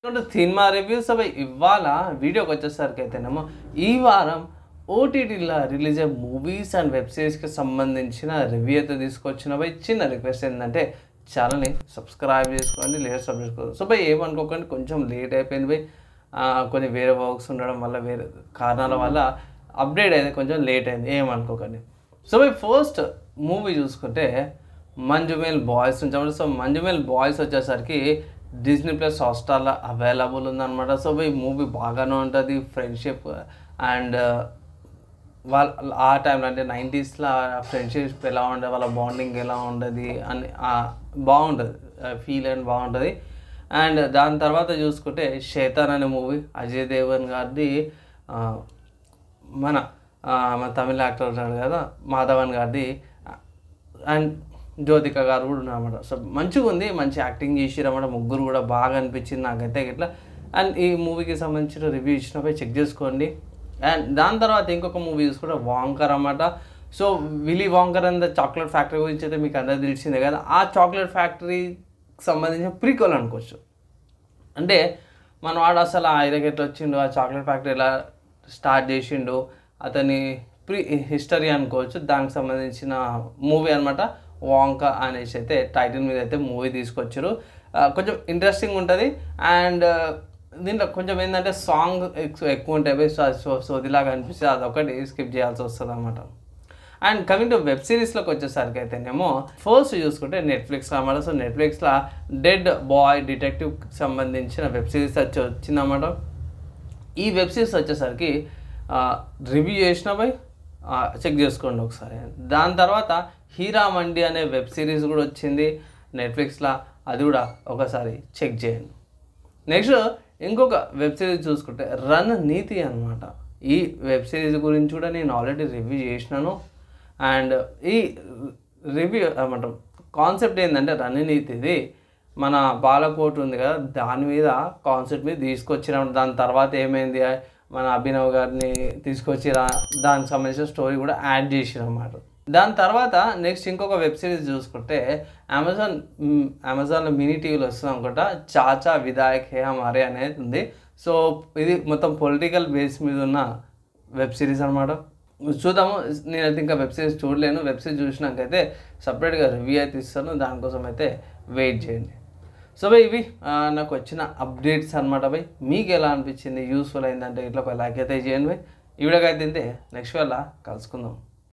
Cinema reviews అవి ఇవాళ వీడియోకి వచ్చేసరికి అయితేనేమో ఈ వారం ఓటీటీలో రిలీజ్ అయ్యే మూవీస్ అండ్ వెబ్ సిరీస్కి సంబంధించిన రివ్యూ అయితే తీసుకొచ్చిన బై చిన్న రిక్వెస్ట్ ఏంటంటే ఛానల్ని సబ్స్క్రైబ్ చేసుకోండి, లేటెస్ట్ అప్డేట్స్ కోసం. సో బై ఏమనుకోకండి, కొంచెం లేట్ అయిపోయింది బై, కొన్ని వేరే వర్క్స్ ఉండడం వల్ల, వేరే కారణాల వల్ల అప్డేట్ అయితే కొంచెం లేట్ అయింది, ఏమనుకోకండి. సో బై ఫస్ట్ మూవీ చూసుకుంటే మంజుమేల్ బాయ్స్ నుంచి. సో మంజుమేల్ బాయ్స్ వచ్చేసరికి డిజ్నీ ప్లస్ హాట్స్టార్లో అవైలబుల్ ఉందన్నమాట. సో ఈ మూవీ బాగానే ఉంటుంది. ఫ్రెండ్షిప్ అండ్ వాళ్ళ ఆ టైంలో అంటే 90sలో ఫ్రెండ్షిప్ ఎలా ఉండేది, వాళ్ళ బాండింగ్ ఎలా ఉండేది అని బాగుంటుంది, ఫీల్ అండ్ బాగుంటుంది. అండ్ దాని తర్వాత చూసుకుంటే శైతాన్ అనే మూవీ అజయ్ దేవగన్ గారిది, మన తమిళ యాక్టర్ ఉన్నాడు కదా మాధవన్ గారిది, అండ్ జ్యోతిక గారు కూడా ఉన్నారన్నమాట. సో మంచిగా ఉంది, మంచి యాక్టింగ్ చేసిరన్నమాట. ముగ్గురు కూడా బాగా అనిపించింది నాకైతే ఇట్లా. అండ్ ఈ మూవీకి సంబంధించిన రివ్యూ ఇచ్చినపై చెక్ చేసుకోండి. అండ్ దాని తర్వాత ఇంకొక మూవీ చూసుకుంటే వాంకర్ అన్నమాట. So Willy Wonka and the chocolate factory గురించి అయితే మీకు అందరూ తెలిసిందే కదా. ఆ చాక్లెట్ ఫ్యాక్టరీకి సంబంధించిన ప్రీక్వెల్ అనుకోవచ్చు. అంటే మన వాడు అసలు ఆ ఐడియాకి ఎట్లా వచ్చిండు, ఆ చాక్లెట్ ఫ్యాక్టరీ ఎలా స్టార్ట్ చేసిండు, అతని హిస్టరీ అనుకోవచ్చు. దానికి సంబంధించిన మూవీ అనమాట వాంకా అనేసి అయితే టైటిల్ మీద అయితే మూవీ తీసుకొచ్చారు. కొంచెం ఇంట్రెస్టింగ్ ఉంటుంది. అండ్ దీంట్లో కొంచెం ఏంటంటే సాంగ్ ఎక్కువ ఉంటాయి, సోదిలాగా అనిపిస్తే అదొకటి స్కిప్ చేయాల్సి వస్తుంది అనమాట. అండ్ కమింగ్ టు వెబ్ సిరీస్లోకి వచ్చేసరికి అయితేనేమో ఫస్ట్ చూసుకుంటే నెట్ఫ్లిక్స్ అన్నమాట. సో నెట్ఫ్లిక్స్లో డెడ్ బాయ్ డిటెక్టివ్కి సంబంధించిన వెబ్ సిరీస్ వచ్చిందన్నమాట. ఈ వెబ్ సిరీస్ వచ్చేసరికి రివ్యూ చేసినపై చెక్ చేసుకోండి ఒకసారి. దాని తర్వాత హీరా మండి అనే వెబ్ సిరీస్ కూడా వచ్చింది నెట్ఫ్లిక్స్లో, అది కూడా ఒకసారి చెక్ చేయండి. నెక్స్ట్ ఇంకొక వెబ్ సిరీస్ చూసుకుంటే రన్ నీతి అనమాట. ఈ వెబ్ సిరీస్ గురించి కూడా నేను ఆల్రెడీ రివ్యూ చేసినాను. అండ్ ఈ రివ్యూ అనమాట కాన్సెప్ట్ ఏంటంటే రన్ నీతిది మన బాలకోట్ ఉంది కదా, దాని మీద కాన్సెప్ట్ మీద తీసుకొచ్చిన. దాని తర్వాత ఏమైంది, మన అభినవ్ గారిని తీసుకొచ్చి దానికి సంబంధించిన స్టోరీ కూడా యాడ్ చేసిరన్నమాట. దాని తర్వాత నెక్స్ట్ ఇంకొక వెబ్ సిరీస్ చూసుకుంటే అమెజాన్లో మినీ టీవీలో వస్తుంది అనుకుంటా, చాచా విధాయక్ హే హమారే అనేది ఉంది. సో ఇది మొత్తం పొలిటికల్ బేస్ మీద ఉన్న వెబ్ సిరీస్ అనమాట. చూద్దాము, నేనైతే ఇంకా వెబ్ సిరీస్ చూడలేను. వెబ్ సిరీస్ చూసినాకైతే సపరేట్గా రివ్యూ అయితే ఇస్తాను, దానికోసం అయితే వెయిట్ చేయండి. సో బై ఇవి నాకు వచ్చిన అప్డేట్స్ అనమాట. బై మీకు ఎలా అనిపించింది, యూస్ఫుల్ అయిందంటే ఇట్లా ఒక లైక్ అయితే చేయండి బై. ఈ వీడియోకి అయితే నెక్స్ట్ వేళ కలుసుకుందాం.